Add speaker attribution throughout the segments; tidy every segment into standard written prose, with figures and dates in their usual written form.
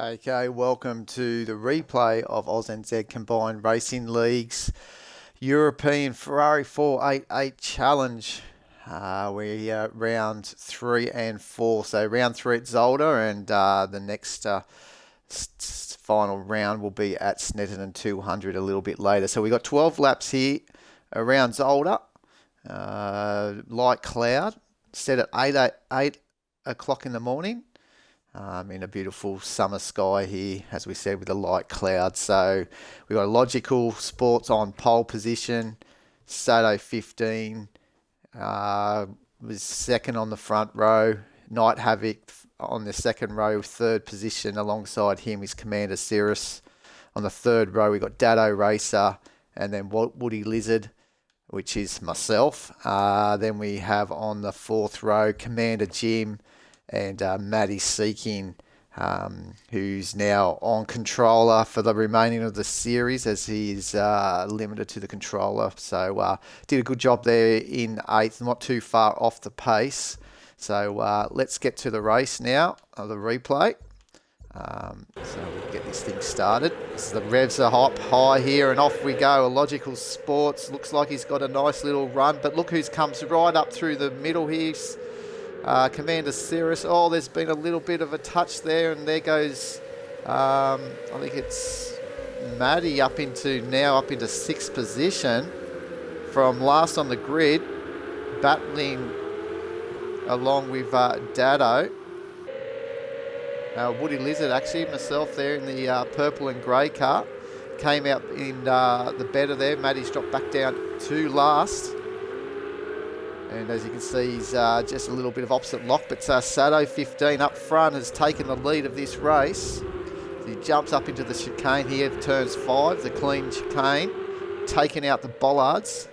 Speaker 1: Okay, welcome to the replay of ANZ Combined Racing League's European Ferrari 488 Challenge. We round 3 and 4. So round 3 at Zolder, and the next final round will be at Snetterton 200 a little bit later. So we got 12 laps here around Zolder. Light cloud, set at 8 o'clock in the morning. In a beautiful summer sky here, as we said, with a light cloud. So we've got Logical Sports on pole position. Sato 15 was second on the front row. Night Havoc on the second row, third position. Alongside him is Commander Cirrus. On the third row, we got Dado Racer, and then Woody Lizard, which is myself. Then we have on the fourth row, Commander Jim, and Maddie Seeking, who's now on controller for the remaining of the series, as he is limited to the controller. So did a good job there in 8th, not too far off the pace. So let's get to the race now, the replay. So we'll get this thing started. So the revs are up high here, and off we go. Logical Sports looks like he's got a nice little run, but look who comes right up through the middle here. Commander Cirrus. Oh, there's been a little bit of a touch there, and there goes, I think it's Maddie up into 6th position from last on the grid, battling along with Dado. Woody Lizard, actually, myself there in the purple and grey car, came out in the better there. Maddie's dropped back down to last. And as you can see, he's just a little bit of opposite lock. But Sato 15 up front has taken the lead of this race. So he jumps up into the chicane here, turns 5, the clean chicane, taking out the bollards.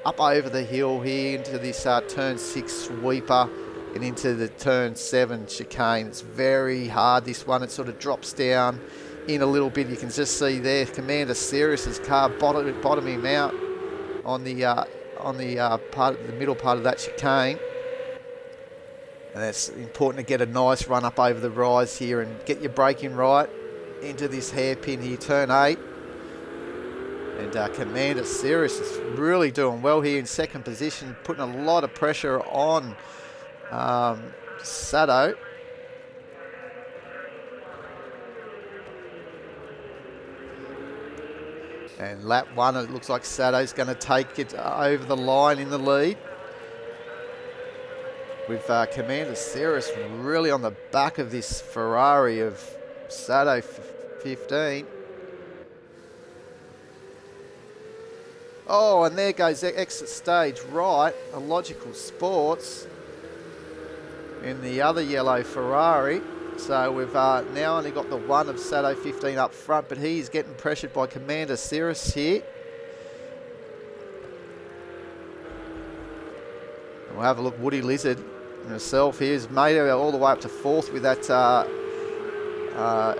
Speaker 1: Up over the hill here into this turn 6 sweeper and into the turn 7 chicane. It's very hard, this one. It sort of drops down in a little bit. You can just see there, Commander Cirrus's car bottoming him out on the middle part of that chicane. And it's important to get a nice run up over the rise here and get your braking right into this hairpin here, turn 8. And Commander Cirrus is really doing well here in 2nd position, putting a lot of pressure on Sato. And lap 1, it looks like Sato's going to take it over the line in the lead, with Commander Cirrus really on the back of this Ferrari of Sato 15. Oh, and there goes the exit stage right, a Logical Sports in the other yellow Ferrari. So we've now only got the one of Sato 15 up front, but he's getting pressured by Commander Cirrus here. And we'll have a look. Woody Lizard himself here's made it all the way up to 4th with that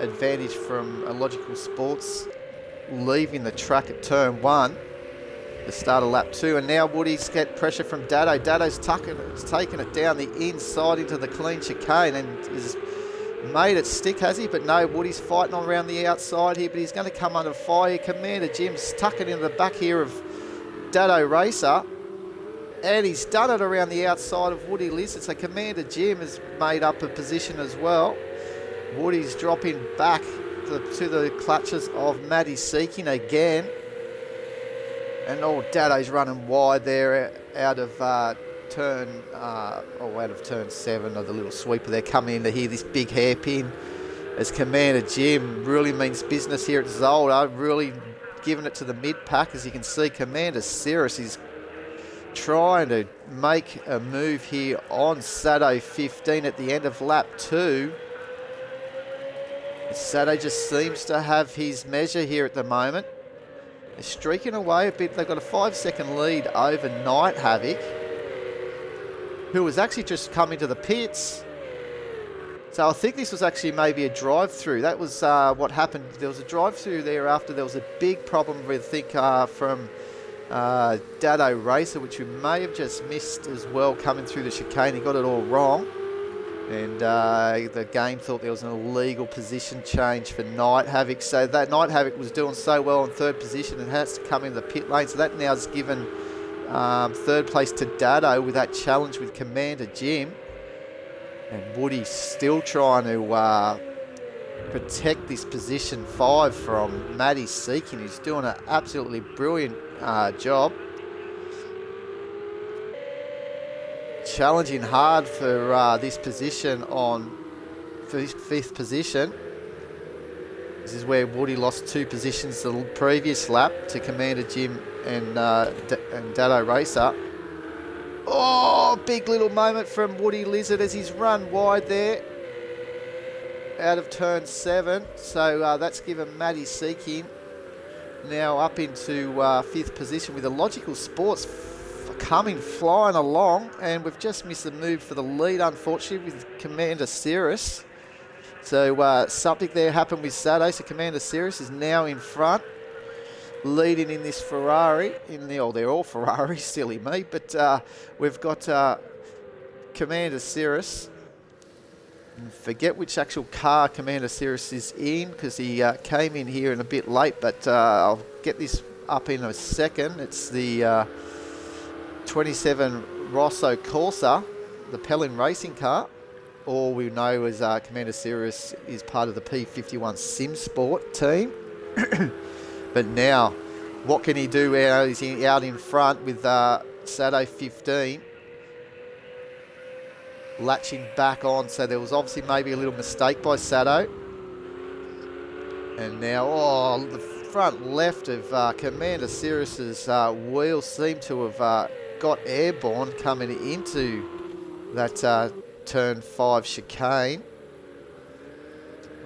Speaker 1: advantage from Logical Sports, leaving the track at turn 1, the start of lap 2. And now Woody's get pressure from Dado. Dado's taking it down the inside into the clean chicane and is made it stick, has he? But no, Woody's fighting on around the outside here, but he's going to come under fire. Commander Jim's tucking into the back here of Dado Racer, and he's done it around the outside of Woody Lizard. So Commander Jim has made up a position as well. Woody's dropping back to the clutches of Maddie Seeking again. And Dado's running wide there out of turn 7 of the little sweeper. They're coming in to hear this big hairpin as Commander Jim really means business here at Zolder, really giving it to the mid-pack. As you can see, Commander Cirrus is trying to make a move here on Sato 15 at the end of lap 2. Sato just seems to have his measure here at the moment. They're streaking away a bit. They've got a 5-second lead over Night Havoc, who was actually just coming to the pits. So I think this was actually maybe a drive-through. That was what happened. There was a drive-through there after there was a big problem with, I think, from Dado Racer, which we may have just missed as well coming through the chicane. He got it all wrong. And the game thought there was an illegal position change for Night Havoc. So that Night Havoc was doing so well in third position and has to come into the pit lane. So that now has given third place to Dado with that challenge with Commander Jim. And Woody's still trying to protect this position 5 from Matty Seeking, who's doing an absolutely brilliant job. Challenging hard for this position for his 5th position. This is where Woody lost 2 positions the previous lap to Commander Jim and Dado Racer. Oh, big little moment from Woody Lizard as he's run wide there out of turn 7. So that's given Matty Seeking now up into 5th position with the Logical Sports coming flying along, and we've just missed the move for the lead, unfortunately, with Commander Cirrus. So something there happened with Saturday. So Commander Cirrus is now in front, leading in this Ferrari. They're all Ferraris, silly me, but we've got Commander Cirrus. And forget which actual car Commander Cirrus is in, because he came in here in a bit late, but I'll get this up in a second. It's the 27 Rosso Corsa, the Pellin racing car. All we know is Commander Cirrus is part of the P51 Sim Sport team. But now, what can he do? He's out in front with Sado 15. Latching back on, so there was obviously maybe a little mistake by Sado. And now, the front left of Commander Cirrus's wheels seem to have got airborne coming into that turn 5 chicane.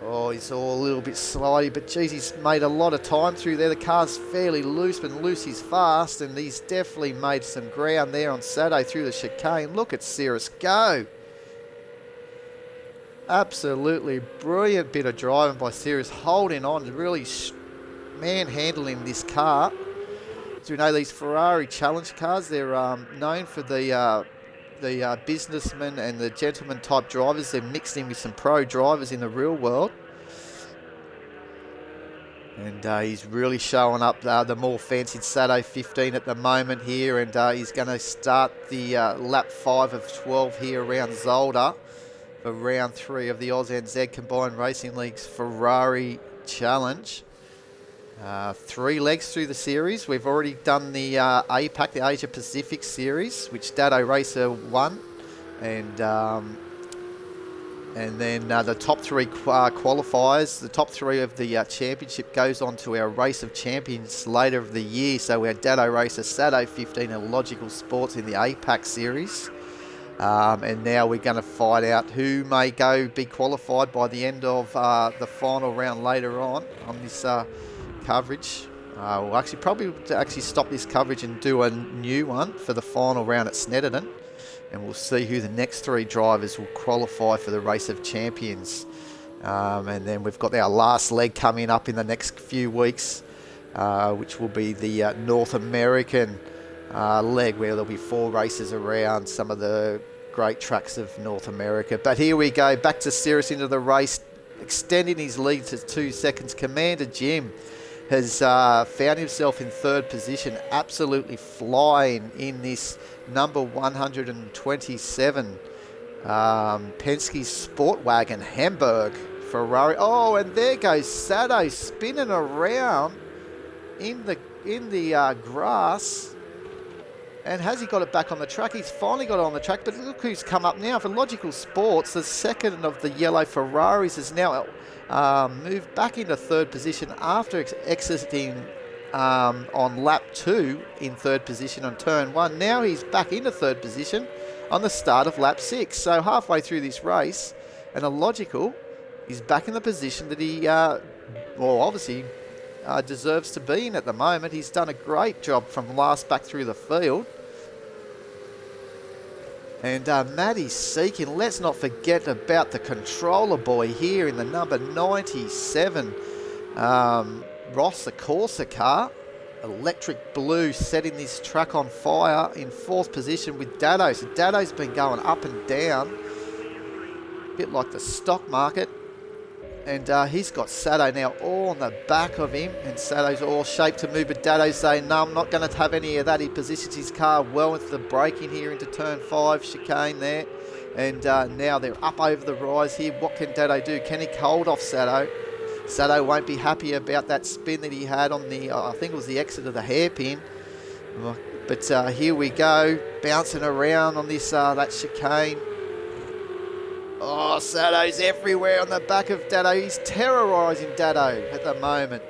Speaker 1: Oh, he's all a little bit slidey, but geez, he's made a lot of time through there. The car's fairly loose, but loose is fast, and he's definitely made some ground there on Saturday through the chicane. Look at Cirrus go. Absolutely brilliant bit of driving by Cirrus, holding on, really manhandling this car. So we know these Ferrari challenge cars, they're known for the businessmen and the gentleman type drivers. They're mixed in with some pro drivers in the real world. And he's really showing up the more fancied Sato 15 at the moment here. And he's going to start the lap 5 of 12 here around Zolder for round 3 of the ANZCRL Combined Racing League's Ferrari Challenge. 3 legs through the series. We've already done the APAC, the Asia Pacific Series, which Dado Racer won, and then the top 3 qualifiers. The top 3 of the championship goes on to our Race of Champions later of the year. So we had Dado Racer, Sado 15, and Logical Sports in the APAC Series. And now we're going to find out who may be qualified by the end of the final round later on this coverage. We'll probably stop this coverage and do a new one for the final round at Snetterton, and we'll see who the next 3 drivers will qualify for the Race of Champions. And then we've got our last leg coming up in the next few weeks, which will be the North American leg, where there'll be 4 races around some of the great tracks of North America. But here we go, back to Cirrus into the race, extending his lead to 2 seconds. Commander Jim has found himself in 3rd position, absolutely flying in this number 127 Penske Sport Wagon Hamburg Ferrari. Oh, and there goes Sado spinning around in the grass. And has he got it back on the track? He's finally got it on the track, but look who's come up now. For Logical Sports, the second of the yellow Ferraris has now moved back into 3rd position after exiting on lap 2 in 3rd position on turn 1. Now he's back into 3rd position on the start of lap 6. So halfway through this race, and a Logical is back in the position that he, obviously deserves to be in at the moment. He's done a great job from last back through the field. And Matty's seeking, let's not forget about the controller boy here in the number 97 Ross the Corsa car. Electric blue, setting this track on fire in 4th position with Dado. So Dado's been going up and down. bit like the stock market. And he's got Sato now all on the back of him, and Sato's all shaped to move, but Dado's saying, no, I'm not going to have any of that. He positions his car well into the braking here into turn 5, chicane there. And now they're up over the rise here. What can Dado do? Can he hold off Sato? Sato won't be happy about that spin that he had on the, I think it was the exit of the hairpin. But here we go, bouncing around on this that chicane. Oh, Sato's everywhere on the back of Dado. He's terrorising Dado at the moment.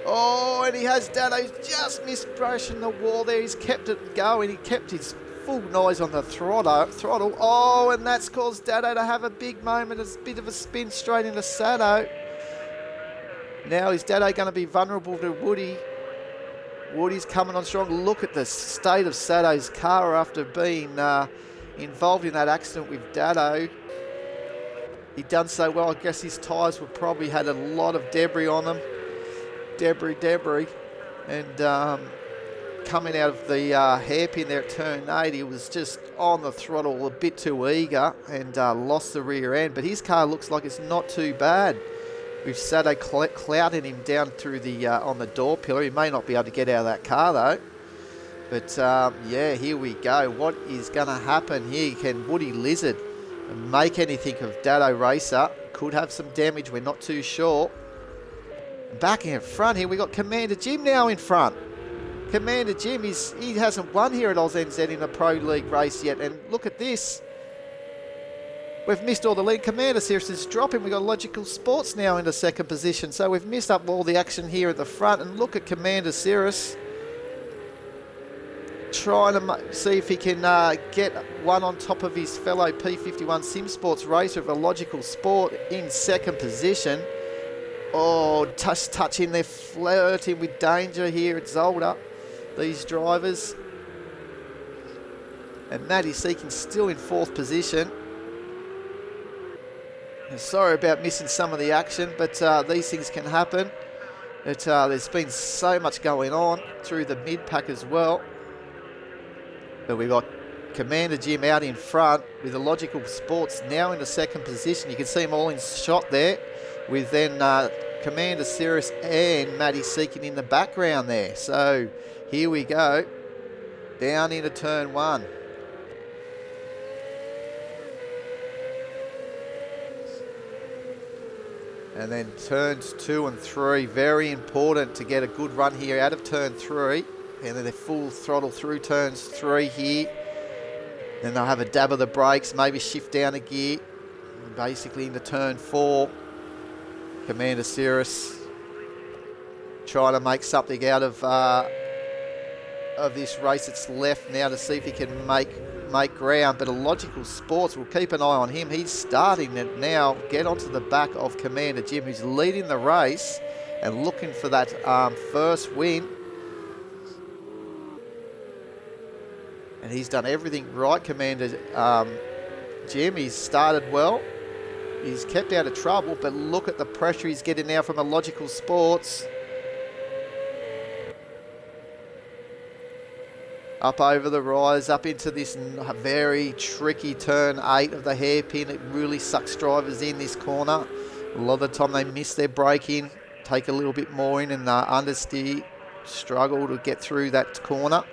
Speaker 1: Oh, and he has Dado just misbrushing the wall there. He's kept it going. He kept his full noise on the throttle. Oh, and that's caused Dado to have a big moment. It's a bit of a spin straight into Sato. Now is Dado going to be vulnerable to Woody? Woody's coming on strong. Look at the state of Sato's car after being involved in that accident with Dado. He done so well. I guess his tyres would probably had a lot of debris on them. Debris. And coming out of the hairpin there at turn 8, he was just on the throttle a bit too eager and lost the rear end. But his car looks like it's not too bad, with Sato clouting him down through the on the door pillar. He may not be able to get out of that car though. But yeah, here we go. What is going to happen here? Can Woody Lizard make anything of Dado Racer? Could have some damage, we're not too sure. Back in front here, we got Commander Jim now in front. Commander Jim, he hasn't won here at ANZCRL in a Pro League race yet. And look at this. We've missed all the lead. Commander Cirrus is dropping. We've got Logical Sports now into second position. So we've missed up all the action here at the front. And look at Commander Cirrus trying to see if he can get one on top of his fellow P51 Sim Sports racer of a Logical Sport in second position. Oh, touch in there, flirting with danger here at Zolder, these drivers. And Matty Seeking still in fourth position. And sorry about missing some of the action, but these things can happen. There's been so much going on through the mid-pack as well. But we've got Commander Jim out in front with the Logical Sports now in the second position. You can see them all in shot there, with then Commander Cirrus and Matty Seeking in the background there. So here we go, down into turn 1. And then turns 2 and 3, very important to get a good run here out of turn 3. And then they're full throttle through turns 3 here. Then they'll have a dab of the brakes, maybe shift down a gear. And basically into turn 4. Commander Cirrus trying to make something out of this race that's left now to see if he can make ground. But a Logical Sports, will keep an eye on him. He's starting to now get onto the back of Commander Jim, who's leading the race and looking for that first win. And he's done everything right, Commander Jim. He's started well. He's kept out of trouble, but look at the pressure he's getting now from a Logical Sports. Up over the rise, up into this very tricky turn 8 of the hairpin. It really sucks drivers in this corner. A lot of the time they miss their braking, take a little bit more in and understeer, struggle to get through that corner.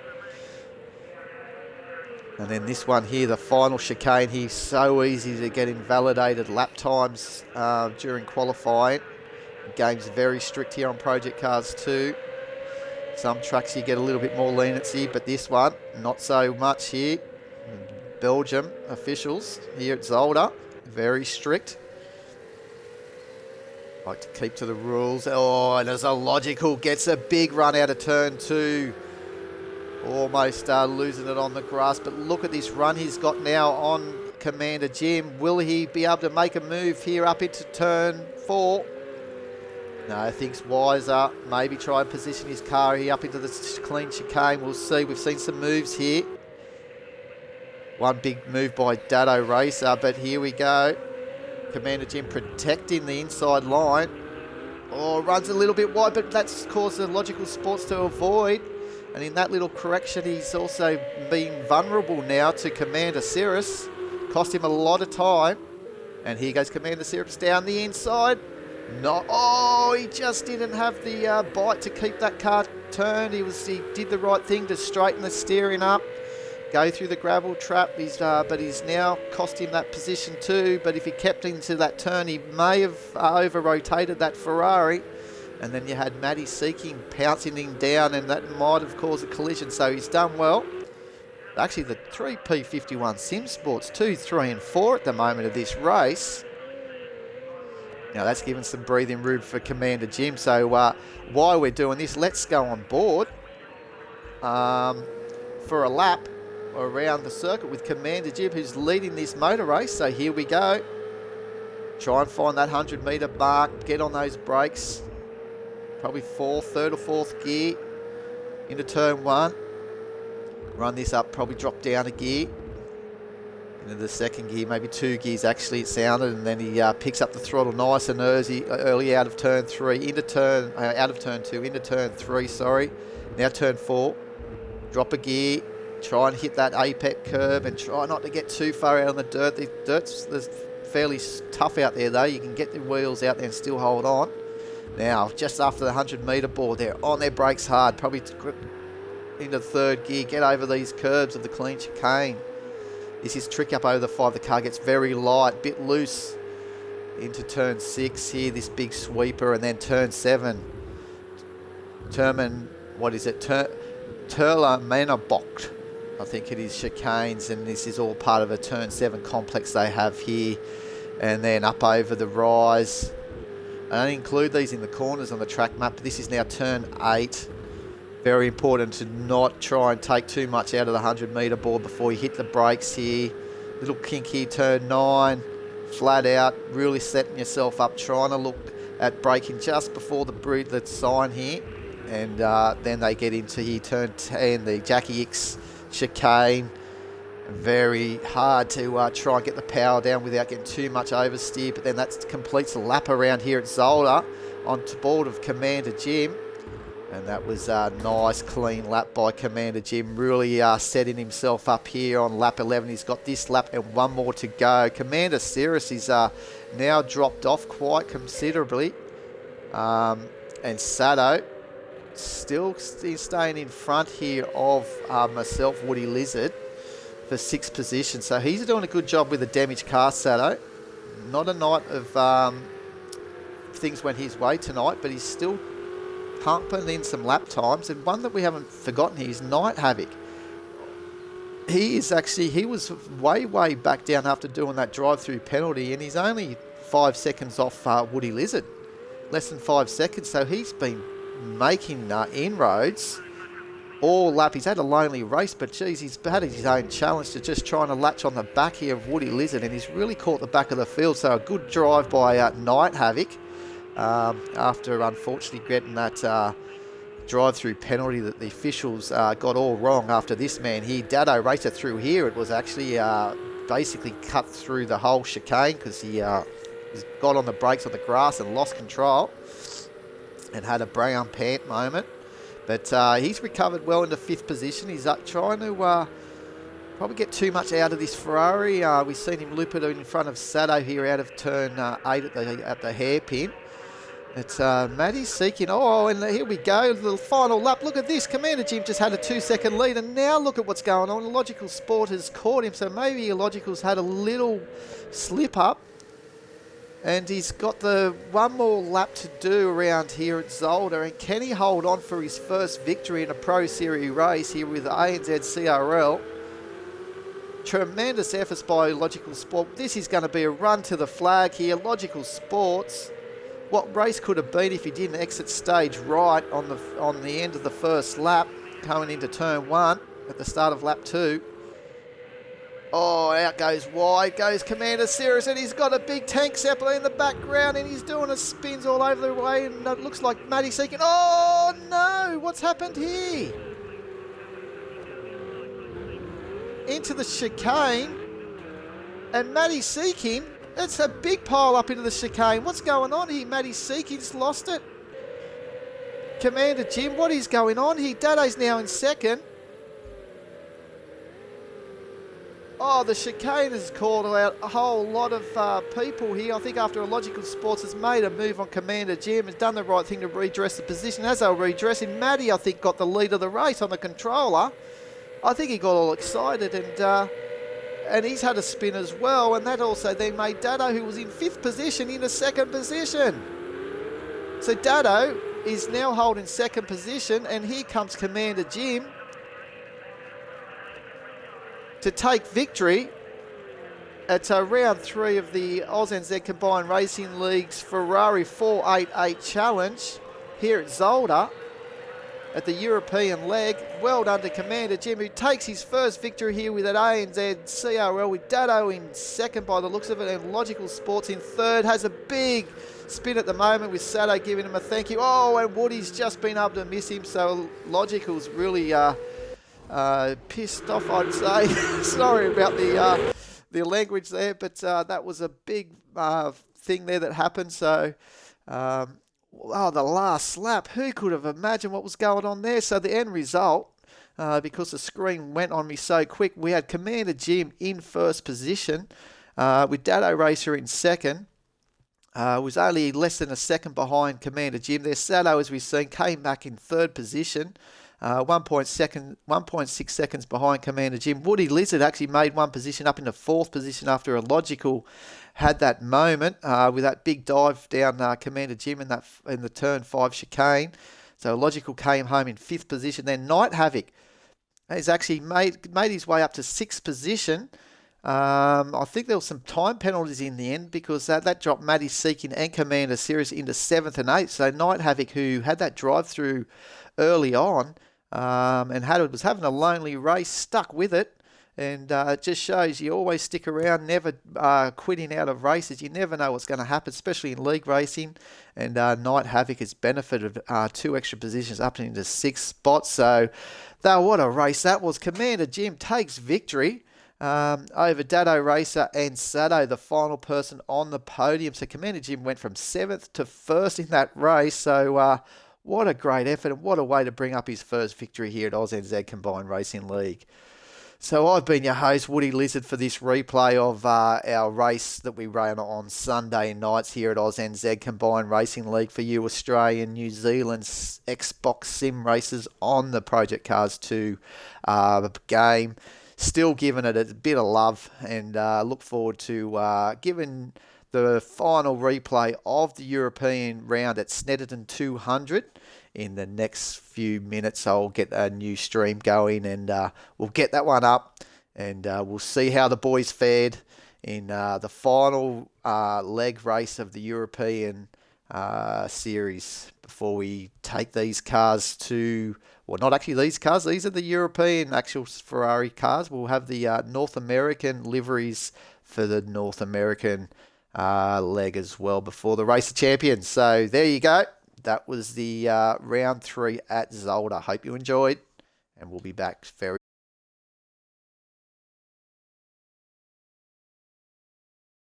Speaker 1: And then this one here, the final chicane here, so easy to get invalidated lap times during qualifying. The game's very strict here on Project Cars 2. Some tracks you get a little bit more leniency, but this one, not so much here. Belgium officials here at Zolder, very strict. Like to keep to the rules. Oh, and as a Logical gets a big run out of turn 2. Almost losing it on the grass, but look at this run he's got now on Commander Jim. Will he be able to make a move here up into turn 4? No, thinks wiser. Maybe try and position his car here up into the clean chicane. We'll see. We've seen some moves here. One big move by Dado Racer, but here we go. Commander Jim protecting the inside line. Oh, runs a little bit wide, but that's caused the Logical Sports to avoid. And in that little correction, he's also been vulnerable now to Commander Cirrus. Cost him a lot of time. And here goes Commander Cirrus down the inside. No, oh, he just didn't have the bite to keep that car turned. He did the right thing to straighten the steering up, go through the gravel trap. But he's now cost him that position too. But if he kept into that turn, he may have over-rotated that Ferrari. And then you had Matty Seeking pouncing him down, and that might have caused a collision. So he's done well. Actually, the 3P51 Sim Sports 2, 3 and 4 at the moment of this race. Now that's given some breathing room for Commander Jim. So while we're doing this, let's go on board for a lap around the circuit with Commander Jim, who's leading this motor race. So here we go. Try and find that 100-metre mark. Get on those brakes. Probably third or fourth gear into turn 1. Run this up, probably drop down a gear. Into the second gear, maybe 2 gears actually it sounded, and then he picks up the throttle nice and early out of turn 3, out of turn 2, into turn 3, sorry. Now turn 4, drop a gear, try and hit that apex curve and try not to get too far out on the dirt. The dirt's fairly tough out there though, you can get the wheels out there and still hold on. Now, just after the 100-metre board, they're on their brakes hard, probably into third gear, get over these curves of the clean chicane. This is tricky up over the 5. The car gets very light, bit loose into turn 6 here, this big sweeper, and then turn 7. Turlamenabocht, I think it is, chicanes, and this is all part of a turn 7 complex they have here. And then up over the rise. I don't include these in the corners on the track map, but this is now turn 8. Very important to not try and take too much out of the 100-metre board before you hit the brakes here. Little kink here, turn 9. Flat out, really setting yourself up, trying to look at braking just before the sign here. And then they get into here, turn 10, the Jackie X chicane. Very hard to try and get the power down without getting too much oversteer. But then that completes a lap around here at Zolder on board of Commander Jim. And that was a nice, clean lap by Commander Jim. Really setting himself up here on lap 11. He's got this lap and 1 more to go. Commander Cirrus is now dropped off quite considerably. And Sato still staying in front here of myself, Woody Lizard, for 6th position. So he's doing a good job with the damaged car, Sato. Not a night of things went his way tonight, but he's still pumping in some lap times. And one that we haven't forgotten here is Night Havoc. He was way back down after doing that drive-through penalty, and he's only 5 seconds off Woody Lizard. Less than 5 seconds, so he's been making inroads all lap. He's had a lonely race, but geez, he's had his own challenge to just trying to latch on the back here of Woody Lizard, and he's really caught the back of the field. So a good drive by Night Havoc. After unfortunately getting that drive-through penalty that the officials got all wrong after this man here. Dado racer through here. It was actually basically cut through the whole chicane because he got on the brakes on the grass and lost control and had a brown pant moment. But he's recovered well into 5th position. He's trying to probably get too much out of this Ferrari. We've seen him loop it in front of Sato here out of turn 8 at the hairpin. It's Matty Seeking. Oh, and here we go. The final lap. Look at this. Commander Jim just had a 2-second lead, and now look at what's going on. Logical Sport has caught him, so maybe Logical's had a little slip up. And he's got the 1 more lap to do around here at Zolder. And can he hold on for his first victory in a Pro Series race here with ANZCRL? Tremendous efforts by Logical Sport. This is going to be a run to the flag here. Logical Sports. What race could have been if he didn't exit stage right on the end of the first lap, coming into turn 1 at the start of lap 2. Oh, out goes wide, goes Commander Cirrus, and he's got a big tank Zeppelin in the background, and he's doing a spins all over the way, and it looks like Matty Seeking. Oh no, what's happened here? Into the chicane, and Matty Seeking. It's a big pile up into the chicane. What's going on here? Matty Seeking's lost it. Commander Jim, what is going on here? Dado's now in 2nd. Oh, the chicane has called out a whole lot of people here. I think after Logical Sports has made a move on Commander Jim, has done the right thing to redress the position. As they were redressing, Matty, I think, got the lead of the race on the controller. I think he got all excited, and he's had a spin as well, and that also then made Dado, who was in 5th position, into 2nd position. So Dado is now holding 2nd position, and here comes Commander Jim to take victory at round 3 of the ANZCRL Combined Racing League's Ferrari 488 Challenge here at Zolder at the European leg. Well done to Commander Jim, who takes his first victory here with an ANZCRL, with Dado in 2nd by the looks of it, and Logical Sports in 3rd. Has a big spin at the moment with Sato giving him a thank you. Oh, and Woody's just been able to miss him, so Logical's really pissed off, I'd say. Sorry about the language there, but that was a big thing there that happened. So, the last lap, who could have imagined what was going on there? So the end result, because the screen went on me so quick, we had Commander Jim in 1st position, with Dado Racer in 2nd. Was only less than a second behind Commander Jim there. Sato, as we've seen, came back in 3rd position. 1.6 seconds behind Commander Jim. Woody Lizard actually made 1 position up into 4th position after a Logical had that moment with that big dive down Commander Jim in the turn 5 chicane. So Logical came home in 5th position. Then Night Havoc has actually made his way up to 6th position. I think there were some time penalties in the end, because that dropped Matty Seeking and Commander Sirius into 7th and 8th. So Night Havoc, who had that drive through early on, and was having a lonely race, stuck with it, and it just shows you always stick around, never quitting out of races. You never know what's going to happen, especially in league racing, and Night Havoc has benefited 2 extra positions up into 6th spot. So what a race that was. Commander Jim takes victory over Dado Racer and Sato, the final person on the podium. So Commander Jim went from 7th to 1st in that race. So what a great effort, and what a way to bring up his first victory here at ANZCRL Combined Racing League. So I've been your host, Woody Lizard, for this replay of our race that we ran on Sunday nights here at ANZCRL Combined Racing League for you Australian, New Zealand Xbox Sim races on the Project Cars 2 game. Still giving it a bit of love, and look forward to giving the final replay of the European round at Snetterton 200 in the next few minutes. I'll get a new stream going, and we'll get that one up, and we'll see how the boys fared in the final leg race of the European series before we take these cars to, well, not actually these cars, these are the European actual Ferrari cars. We'll have the North American liveries for the North American leg as well before the Race of Champions. So there you go. That was the round 3 at Zolder. Hope you enjoyed, and we'll be back very